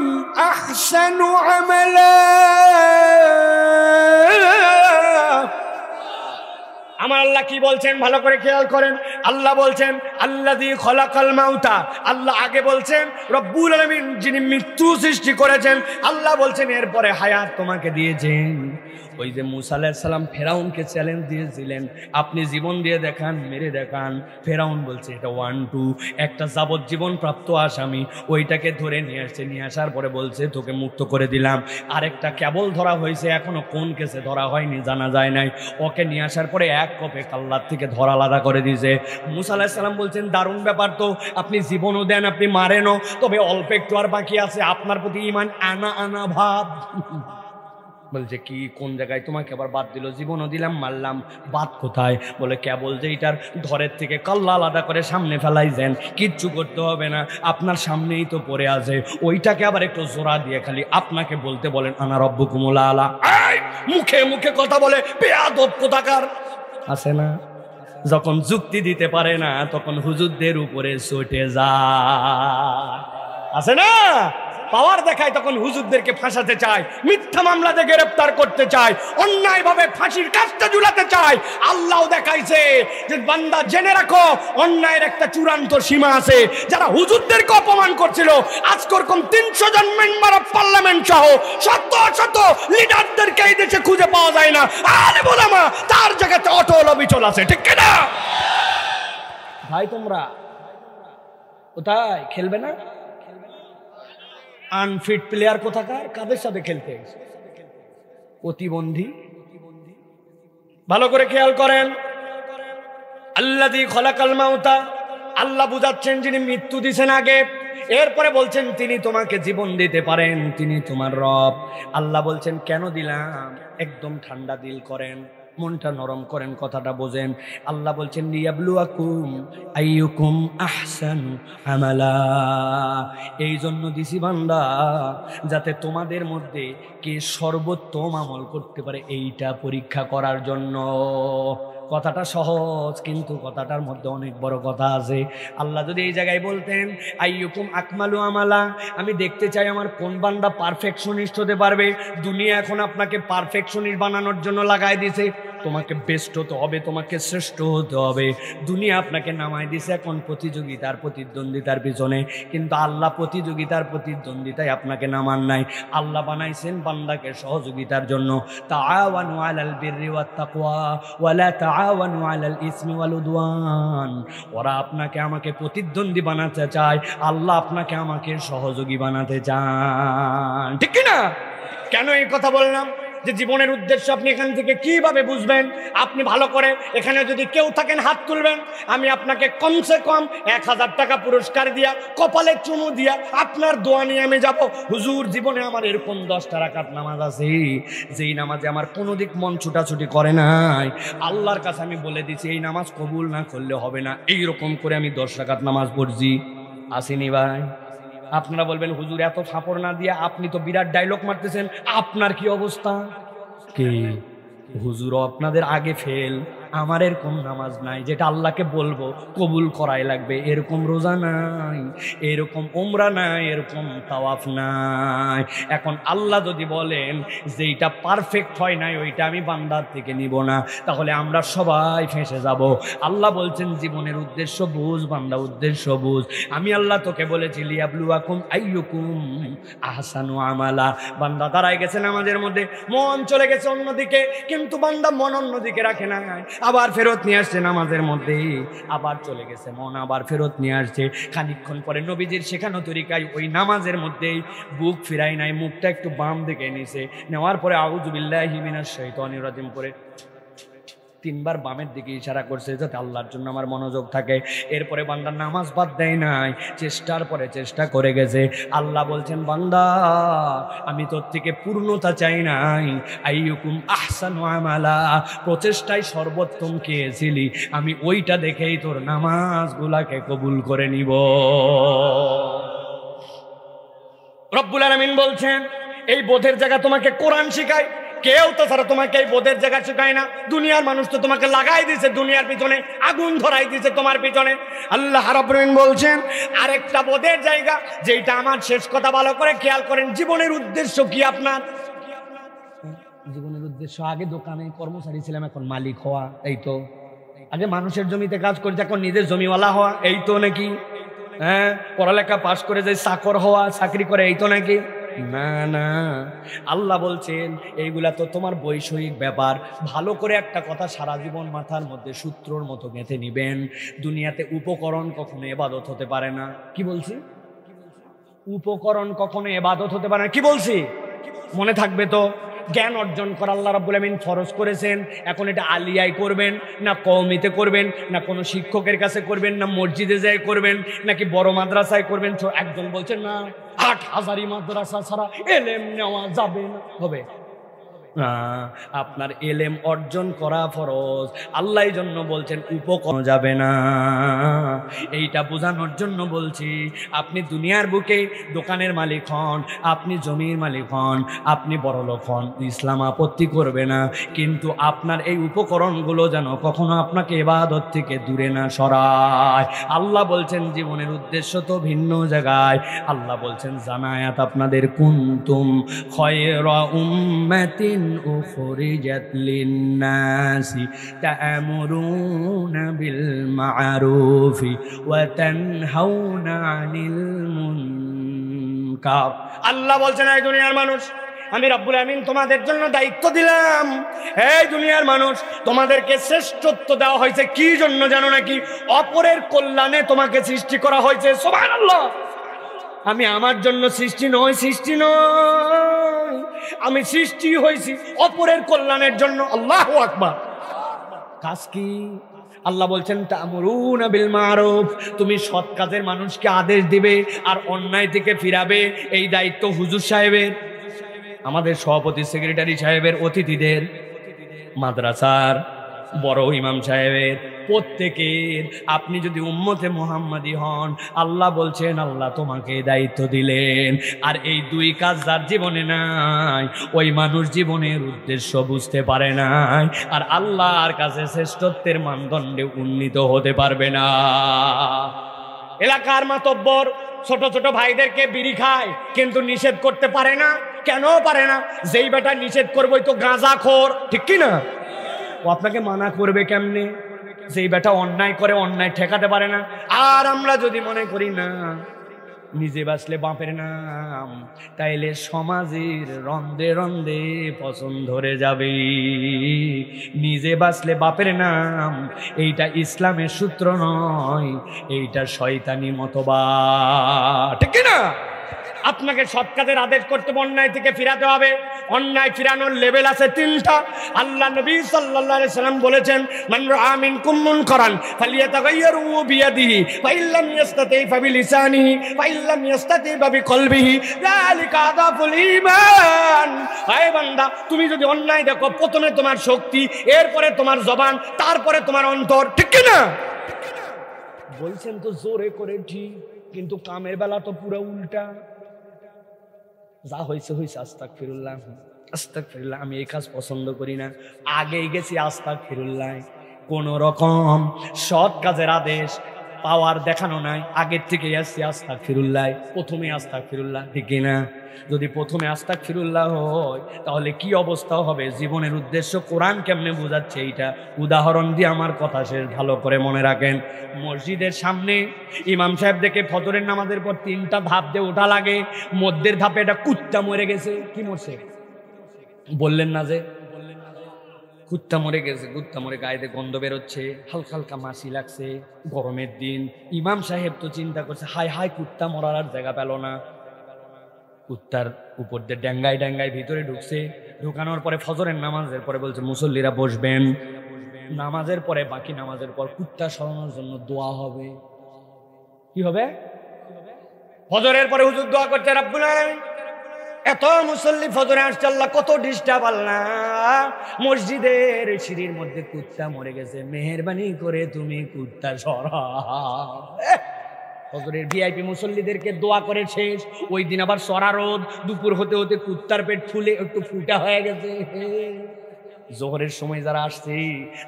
আহসানু আমালা। আমার আল্লাহ কি বলছেন ভালো করে খেয়াল করেন। আল্লাহ বলছেন আল্লাযী খালাকাল মাউতা। আল্লাহ আগে বলছেন রব্বুল আলামিন যিনি মৃত্যু সৃষ্টি করেছেন। আল্লাহ বলছেন এরপরে হায়াত তোমাকে দিয়েছেন। ওই যে মুসা আলাইহিস সালাম ফেরাউনকে চ্যালেঞ্জ দিয়েছিলেন, আপনি জীবন দিয়ে দেখান, মেরে দেখান। ফেরাউন বলছে এটা 1 2। একটা যাবজ্জীবন প্রাপ্ত আসামি ওইটাকে ধরে নিয়ে আসছে। নিয়ে আসার পরে বলছে তোকে মুক্ত করে দিলাম। আরেকটা কেবল ধরা হয়েছে, এখনো কোন কেসে ধরা হয়নি জানা যায় নাই। ওকে নিয়ে আসার পরে এক কপে আল্লাহর থেকে ধরা আলাদা করে দিয়েছে। মুসা আলাইহিস সালাম বলছেন দারুণ ব্যাপার তো, আপনি জীবনও দেন, আপনি মারেনও, তবে অল্প একটু আর বাকি আছে। আপনার প্রতি ঈমান আনা আনা ভাব। বলছে কি কোন জায়গায় তোমাকে আবার বাদ দিল? জীবনও দিলাম, মারলাম, বাদ কোথায়? বলে কেবল যে এটার ধরের থেকে কাল্লা আলাদা করে সামনে ফেলাইছেন, কিচ্ছু করতে হবে না, আপনার সামনেই তো পড়ে আছে। ওইটাকে আবার একটু জোড়া দিয়ে খালি আপনাকে বলতে বলেন আনা রব্বুকুমুল আলা। মুখে মুখে কথা বলে বেয়াদব কোথাকার আছে না? যখন যুক্তি দিতে পারে না তখন হুজুরদের উপরে ছুটে যায়, আছে না? পাওয়ার দেখায় তখন হুজুরদেরকে ফাঁসাতে চায়, মিথ্যা মামলাতে গ্রেফতার করতে চায়, অন্যায়ভাবে ফাঁসির কাজটা ঝুলাতে চায়। আল্লাহ দেখাইছে যে বান্দা জেনে রাখো অন্যায়ের একটা চূড়ান্ত সীমা আছে। যারা হুজুরদেরকে অপমান করছিল আজকে ওরকম 300 জন মেম্বার অফ পার্লামেন্ট সহ শত শত লিডারদেরকে এই দেশে খুঁজে পাওয়া যায় না। আলেম ওলামা তার জায়গাতে অটল অবিচল আছে, ঠিক কিনা ভাই? তোমরা কোথায় খেলবে না? আনফিট প্লেয়ার কোথাকার, কাদের সাথে খেলতে? প্রতিবন্ধী। ভালো করে খেয়াল করেন। আল্লাযী খালাকাল মাউতা, আল্লাহ বুঝাচ্ছেন যিনি মৃত্যু দিছেন আগে, এরপরে বলছেন তিনি তোমাকে জীবন দিতে পারেন, তিনি তোমার রব। আল্লাহ বলছেন কেন দিলাম? একদম ঠান্ডা দিল করেন, মনটা নরম করেন, কথাটা বোঝেন। আল্লাহ বলছেন লিয়াবলুয়াকুম আইয়ুকুম আহসানু আমালা। এই জন্য দিছি বান্দা যাতে তোমাদের মধ্যে কে সর্বোত্তম আমল করতে পারে, এইটা পরীক্ষা করার জন্য। কথাটা সহজ কিন্তু কথাটার মধ্যে অনেক বড় কথা আছে। আল্লাহ যদি এই জায়গায় বলতেন আইয়ুকুম আকমালু আমালা, আমি দেখতে চাই আমার কোন বান্দা পারফেকশনিস্ট হতে পারবে। দুনিয়া এখন আপনাকে পারফেকশনিস্ট বানানোর জন্য লাগাই দিছে। তোমাকে বেস্ট হতে হবে, তোমাকে শ্রেষ্ঠ হতে হবে। দুনিয়া আপনাকে নামায় দিছে এখন প্রতিযোগিতার প্রতিদ্বন্দ্বিতার পিছনে, কিন্তু আল্লাহ প্রতিযোগিতার প্রতিদ্বন্দ্বিতায় আপনাকে নামান নাই। আল্লাহ বানাইছেন বান্দাকে সহযোগিতার জন্য। তাআওয়ানু আলাল বিররি ওয়াত তাকওয়া ওয়ালা তাআওয়ানু আলাল ইসমি ওয়াল উদওয়ান। ওরা আপনাকে আমাকে প্রতিদ্বন্দ্বী বানাতে চায়, আল্লাহ আপনাকে আমাকে সহযোগী বানাতে চান, ঠিক কি না? কেন এই কথা বললাম? যে জীবনের উদ্দেশ্য আপনি এখান থেকে কিভাবে বুঝবেন? আপনি ভালো করে এখানে যদি কেউ থাকেন হাত তুলবেন, আমি আপনাকে কমসে কম 1000 টাকা পুরস্কার দিয়া, কপালে চুমু দিয়া আপনার দোয়া নিয়ে আমি যাব। হুজুর জীবনে আমার এরকম 10টা রাকাত নামাজ আছে, যেই নামাজে আমার কোনো দিক মন ছুটাছুটি করে নাই। আল্লাহর কাছে আমি বলে দিছি এই নামাজ কবুল না করলে হবে না। এইরকম করে আমি 10 রাকাত নামাজ পড়ছি, আসিনি ভাই? আপনারা বলবেন হুজুর এত ফাপড় না দিয়ে আপনি তো বিরাট ডায়লগ মারতেছেন, আপনার কি অবস্থা? কি হুজুরও আপনাদের আগে ফেল। আমার এরকম নামাজ নাই যেটা আল্লাহকে বলবো কবুল করাই লাগবে, এরকম রোজা নাই, এরকম উমরা নাই, এরকম তাওয়াফ নাই। এখন আল্লাহ যদি বলেন যেইটা পারফেক্ট হয় নাই ওইটা আমি বান্দার থেকে নিব না, তাহলে আমরা সবাই ফেঁসে যাব। আল্লাহ বলছেন জীবনের উদ্দেশ্য বুঝ বান্দা, উদ্দেশ্য বুঝ। আমি আল্লাহ তোকে বলেছি লিয়াবলুয়াকুম আইয়ুকুম আহসানু আমালা। বান্দা দাঁড়ায় গেছে নামাজের মধ্যে, মন চলে গেছে অন্যদিকে, কিন্তু বান্দা মন অন্যদিকে রাখে না, আবার ফেরত নিয়ে আসছে নামাজের মধ্যে, আবার চলে গেছে মন, আবার ফেরত নিয়ে আসছে। খানিকক্ষণ পরে নবীজির শেখানো তরিকায় ওই নামাজের মধ্যেই বুক ফিরাই নাই, মুখটা একটু বাম দিকে নিছে, নেওয়ার পরে আউযু বিল্লাহি মিনাশ শাইতানির রাজিম করে তিনবার বামের দিকে ইশারা করছে যাতে আল্লাহর জন্য আমার মনোযোগ থাকে। এরপরে বান্দা নামাজ বাদ দেয় নাই, চেষ্টার পরে চেষ্টা করে গেছে। আল্লাহ বলছেন, বান্দা আমি তোর থেকে পূর্ণতা চাই নাই, আইয়ুকুম আহসানু আমালা, প্রচেষ্টায় সর্বোত্তম কে ছিলি, আমি ওইটা দেখেই তোর নামাজগুলাকে কবুল করে নিব। রব্বুল আলামিন বলছেন, এই বোধের জায়গা তোমাকে কোরআন শিখায়, কেউ তো ছাড়া তোমাকে এই বোধের জায়গা শেখায় না। দুনিয়ার মানুষ তো তোমাকে লাগাই দিয়েছে, দুনিয়ার পিছনে আগুন ধরাই দিয়েছে তোমার পিছনে। আল্লাহ রাব্বুল আলামিন বলছেন আরেকটা বোধের জায়গা, যেটা আমার শেষ কথা ভালো করে খেয়াল করেন। জীবনের উদ্দেশ্য কি আপনার? জীবনের উদ্দেশ্য আগে দোকানে কর্মচারী ছিলাম, এখন মালিক হওয়া, এই তো। আগে মানুষের জমিতে কাজ করছে, এখন নিজের জমিওয়ালা হওয়া, এই তো নাকি? হ্যাঁ, পড়ালেখা পাশ করে যে চাকর হওয়া, চাকরি করে, এই তো নাকি? না না, আল্লাহ বলছেন এইগুলা তো তোমার বৈষয়িক ব্যাপার। ভালো করে একটা কথা সারা জীবন মাথার মধ্যে সূত্রর মতো গেঁথে নিবেন, দুনিয়াতে উপকরণ কখনো ইবাদত হতে পারে না। কি বলছি? উপকরণ কখনো ইবাদত হতে পারে না। কি বলছি? মনে থাকবে তো? জ্ঞান অর্জন করা আল্লাহ রাব্বুল আমিন ফরজ করেছেন। এখন এটা আলিয়ায় করবেন না কওমিতে করবেন, না কোনো শিক্ষকের কাছে করবেন, না মসজিদে যাই করবেন, নাকি বড় মাদ্রাসায় করবেন? একজন বলছেন না ৮,০০০ মাদ্রাসা ছাড়া এলেম নেওয়া যাবে না, হবে না। আপনার এলেম অর্জন করা ফরজ। আল্লাহ এই জন্য বলছেন উপকরণ যাবে না। এইটা বোঝানোর জন্য বলছি, আপনি দুনিয়ার বুকে দোকানের মালিক হন, আপনি জমির মালিক হন, আপনি বড়লোক হন, ইসলাম আপত্তি করবে না, কিন্তু আপনার এই উপকরণগুলো যেন কখনো আপনাকে ইবাদত থেকে দূরে না সরায়। আল্লাহ বলছেন জীবনের উদ্দেশ্য তো ভিন্ন জায়গায়। আল্লাহ বলছেন জানায়াত আপনাদের, কুনতুম খায়রা উম্মাতিন উখরিজাত লিন-নাসি তা'মুরুনা বিল মা'রুফি ওয়া তানহাউনা আনিল মুনকার। আল্লাহ বলছেন এই দুনিয়ার মানুষ, আমি রব্বুল আমিন তোমাদের জন্য দায়িত্ব দিলাম। এই দুনিয়ার মানুষ, তোমাদেরকে শ্রেষ্ঠত্ব দেওয়া হয়েছে কি জন্য জানো নাকি? অপরের কল্যাণে তোমাকে সৃষ্টি করা হয়েছে। সুবহানাল্লাহ। আমি আমার জন্য সৃষ্টি নয়, আমি সৃষ্টি হয়েছি অপরের কল্যাণের জন্য। আল্লাহু আকবার। কাজ কি? আল্লাহ বলছেন তা'মুরুনা বিল মা'রুফ, তুমি সৎ কাজের মানুষকে আদেশ দিবে আর অন্যায় থেকে ফিরাবে। এই দায়িত্ব হুজুর সাহেবের, আমাদের সভাপতি সেক্রেটারি সাহেবের, অতিথিদের, মাদ্রাসার বড় ইমাম সাহেবের, প্রত্যেকের। আপনি যদি উম্মতে মুহাম্মাদি হন, আল্লাহ বলছেন আল্লাহ তোমাকে দায়িত্ব দিলেন। আর এই দুই কাজ যার জীবনে নাই, ওই মানুষ জীবনের উদ্দেশ্য বুঝতে পারে নাই, আর আল্লাহর কাছে শ্রেষ্ঠত্বের মানদণ্ডে উন্নীত হতে পারবে না। এলাকার মাতব্বর ছোট ছোট ভাইদেরকে বিড়ি খায়, কিন্তু নিষেধ করতে পারে না। কেন পারে না? যেই বেটা নিষেধ করবোই তো গাঁজাখোর, ঠিক কি না? ও আপনাকে মানা করবে কেমনে? যেই বেটা অন্যায় করে, অন্যায় ঠেকাতে পারে না। আর আমরা যদি মনে করি না নিজে বাঁচলে বাপের নাম, তাইলে সমাজের রন্ধে রন্ধে পছন্দ ধরে যাবে। নিজে বাঁচলে বাপের নাম, এইটা ইসলামের সূত্র নয়, এইটা শয়তানি মতবাদ, ঠিক না? আপনাকে সৎ কাজের আদেশ করতে হবে, অন্যায় থেকে ফিরাতে হবে। অন্যায় ফিরানোর লেভেল আছে তিনটা। আল্লাহ নবী সাল্লাল্লাহু আলাইহি সাল্লাম বলেছেন, মান রাআ মিনকুম মুনকারান ফালিয়াতাগায়্যারু বিয়াদিহি ফা ইল্লাম ইস্তাতি ফাবিলিসানিহি ফা ইল্লাম ইস্তাতি বিকলবিহি যালিকা আযাফুল ঈমান। আয় বান্দা, তুমি যদি অন্যায় দেখো, প্রথমে তোমার শক্তি, এরপরে তোমার জবান, তারপরে তোমার অন্তর, ঠিক কি না? বলছেন তো জোরে করে ঠিক, কিন্তু কামের বেলা তো পুরো উল্টা। যা হয়েছে হয়েছে, আস্তাগফিরুল্লাহ আস্তাগফিরুল্লাহ, আমি এই কাজ পছন্দ করি না, আগেই গেছি আস্তাগফিরুল্লাহ। কোন রকম সৎ কাজের আদেশ পাওয়ার দেখানো নাই, আগের থেকে আসছি আস্তাগফিরুল্লাহ, প্রথমে আস্তাগফিরুল্লাহ, ঠিক না? যদি প্রথমে আস্তাগফিরুল্লাহ হয়, তাহলে কি অবস্থা হবে? জীবনের উদ্দেশ্য কোরআন কেমনে বোঝাচ্ছে, এইটা উদাহরণ দিয়ে আমার কথা শেষ, ভালো করে মনে রাখেন। মসজিদের সামনে ইমাম সাহেব দেখে ফজরের নামাজের পর 3টা ধাপ দিয়ে ওঠা লাগে। মধ্যের ধাপে একটা কুত্তা মরে গেছে। কি মরছে বললেন না? যে কুত্তা মরে গেছে, কুত্তা মরে গায়েতে গন্ধ বেরোচ্ছে, হালকা হালকা মাছি লাগছে, গরমের দিন। ইমাম সাহেব তো চিন্তা করছে, হায় হায়, কুত্তা মরার আর জায়গা পেল না। কুত্তার উপর দিয়ে ড্যাঙ্গায় ড্যাঙ্গায় ভিতরে ঢুকছে। ঢুকানোর পরে ফজরের নামাজের পরে বলছে মুসল্লিরা বসবেন। নামাজের পরে বাকি নামাজের পর কুত্তা সরানোর জন্য দোয়া হবে। কি হবে? ফজরের পরে হুজুর দোয়া করতে, রব্বুল আলামিন এত মুসল্লি ফজরে আসছে, আল্লাহ কত ডিস্টার্ব, আল্লাহ মসজিদের সিঁড়ির মধ্যে কুত্তা মরে গেছে, মেহেরবানি করে তুমি কুত্তা সরাও। ফজরের ভিআইপি মুসল্লিদেরকে দোয়া করে শেষ, ওই দিন আবার সরা রোদ, দুপুর হতে হতে কুত্তার পেট ফুলে একটু ফুটা হয়ে গেছে। জোহরের সময় যারা আসছে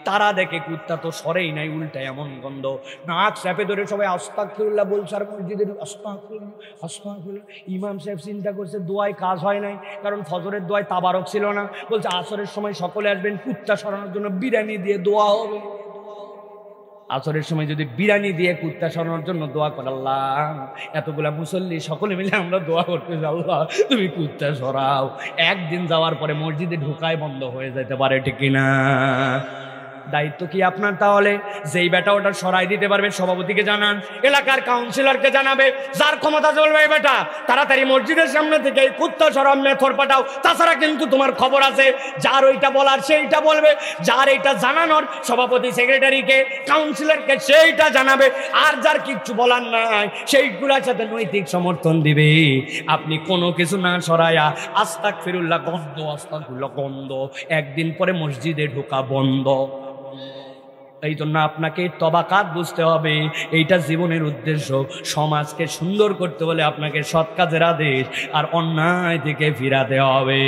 তারা দেখে কুত্তা তো সরেই নাই, উল্টা এমন গন্ধ, নাক চাপে ধরে সবাই আস্তাগফিরুল্লাহ বলছে, আর মসজিদের আস্তাগফিরুল্লাহ আস্তাগফিরুল্লাহ। ইমাম সাহেব চিন্তা করছে দোয়ায় কাজ হয় নাই, কারণ ফজরের দোয়ায় তাবারক ছিল না, বলছে আসরের সময় সকলে আসবেন, কুত্তা সরানোর জন্য বিরিয়ানি দিয়ে দোয়া হবে। আসরের সময় যদি বিরিয়ানি দিয়ে কুত্তা সরানোর জন্য দোয়া করে, আল্লাহ এতগুলা মুসল্লি সকলে মিলে আমরা দোয়া করতে, আল্লাহ তুমি কুত্তা সরাও। একদিন যাওয়ার পরে মসজিদে ঢোকায় বন্ধ হয়ে যেতে পারে, ঠিক কিনা? দায়িত্ব কি আপনার? তাহলে যেই বেটা ওটা সরাই দিতে পারবে সভাপতিকে জানান, এলাকার কাউন্সিলরকে জানাবে, যার ক্ষমতা চলবে এই বেটা তাড়াতাড়ি মসজিদের সামনে থেকে কুত্তা সরাও মেথর পাঠাও। তাছাড়া কিন্তু তোমার খবর আছে, যার ওইটা বলার সেইটা বলবে, যার এইটা জানানোর সভাপতি সেক্রেটারিকে কাউন্সিলরকে সেইটা জানাবে, আর যার কিচ্ছু বলার নাই সেইগুলোর সাথে নৈতিক সমর্থন দিবে। আপনি কোনো কিছু না সরায়া আস্তাগফিরুল্লাহ গন্ধ, আস্তাগফিরুল্লাহ গন্ধ, একদিন পরে মসজিদে ঢোকা বন্ধ। এই জন্য আপনাকে তবাকাত বুঝতে হবে, এইটা জীবনের উদ্দেশ্য। সমাজকে সুন্দর করতে হলে আপনাকে সৎ কাজের আদেশ আর অন্যায় থেকে ফিরাতে হবে।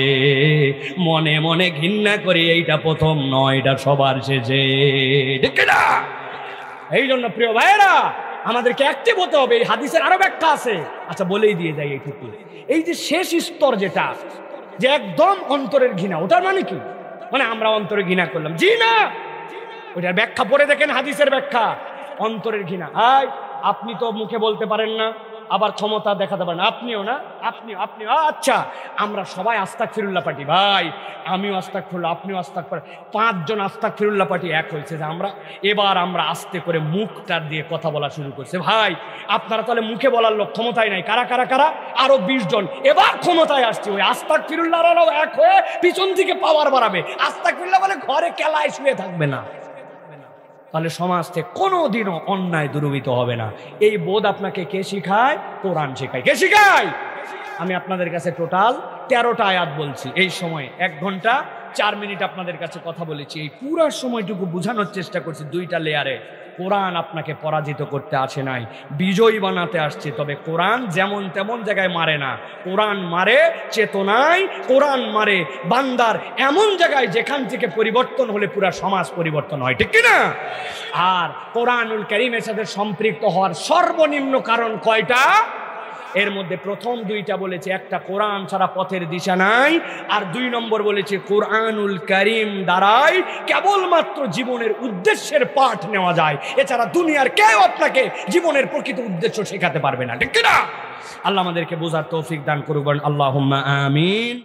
মনে মনে ঘৃণা করি এইটা প্রথম নয়, এটা সবার শেষে, ঠিক না? এই জন্য প্রিয় ভাইয়েরা আমাদেরকে অ্যাক্টিভ হতে হবে। এই হাদিসের আরো ব্যাখ্যা আছে, আচ্ছা বলেই দিয়ে যাই এইটুকু। এই যে শেষ স্তর যেটা, যে একদম অন্তরের ঘৃণা, ওটার মানে কি? মানে আমরা অন্তরে ঘৃণা করলাম, জি না, ওইটার ব্যাখ্যা পড়ে দেখেন, হাদিসের ব্যাখ্যা। অন্তরের ঘৃণা, আপনি তো মুখে বলতে পারেন না, আবার ক্ষমতা দেখাতে পারেন, আপনিও না, আপনি আচ্ছা আমরা সবাই আস্তাগফিরুল্লাহ পাঠি, ভাই আমিও আস্তাগফিরুল্লাহ, আপনিও আস্তাগফিরুল্লাহ, 5 জন আস্তাগফিরুল্লাহ পাঠি এক হয়েছে, যে আমরা আস্তে করে মুখটা দিয়ে কথা বলা শুরু করছে। ভাই আপনারা তাহলে মুখে বলার লোক, ক্ষমতায় নাই, কারা কারা কারা? আরো 20 জন এবার ক্ষমতায় আসছে, ওই আস্তাগফিরুল্লাহ এক হয়ে পিছন থেকে পাওয়ার বাড়াবে। আস্তাগফিরুল্লাহ বলে ঘরে কেলায় শুয়ে থাকবে না, তাহলে সমাজ থেকে কোনোদিনও অন্যায় দূরীভূত হবে না। এই বোধ আপনাকে কে শিখায়? কোরআন শেখায়। কে শিখায়? আমি আপনাদের কাছে টোটাল 13টা আয়াত বলছি, এই সময় 1 ঘন্টা 4 মিনিট আপনাদের কাছে কথা বলেছি। এই পুরো সময়টুকু বোঝানোর চেষ্টা করছি 2টা লেয়ারে। কোরআন আপনাকে পরাজিত করতে আসে নাই, বিজয়ী বানাতে আসছে। তবে কোরআন যেমন তেমন জায়গায় মারে না, কোরআন মারে চেতনায়, কোরআন মারে বান্দার এমন জায়গায় যেখান থেকে পরিবর্তন হলে পুরা সমাজ পরিবর্তন হয়, ঠিক কিনা? আর কোরআনুল কারীমের সাথে সম্পৃক্ত হওয়ার সর্বনিম্ন কারণ কয়টা? এর মধ্যে প্রথম 2টা বলেছে, একটা কোরআন ছাড়া পথের দিশা নাই, আর 2 নম্বর বলেছে কোরআনুল কারীম দ্বারাই কেবলমাত্র জীবনের উদ্দেশ্যের পাঠ নেওয়া যায়, এছাড়া দুনিয়ার কেউ আপনাকে জীবনের প্রকৃত উদ্দেশ্য শেখাতে পারবে না, ঠিক কিনা? আল্লাহ আমাদেরকে বোঝার তৌফিক দান করুন, আল্লাহুম্মা আমিন।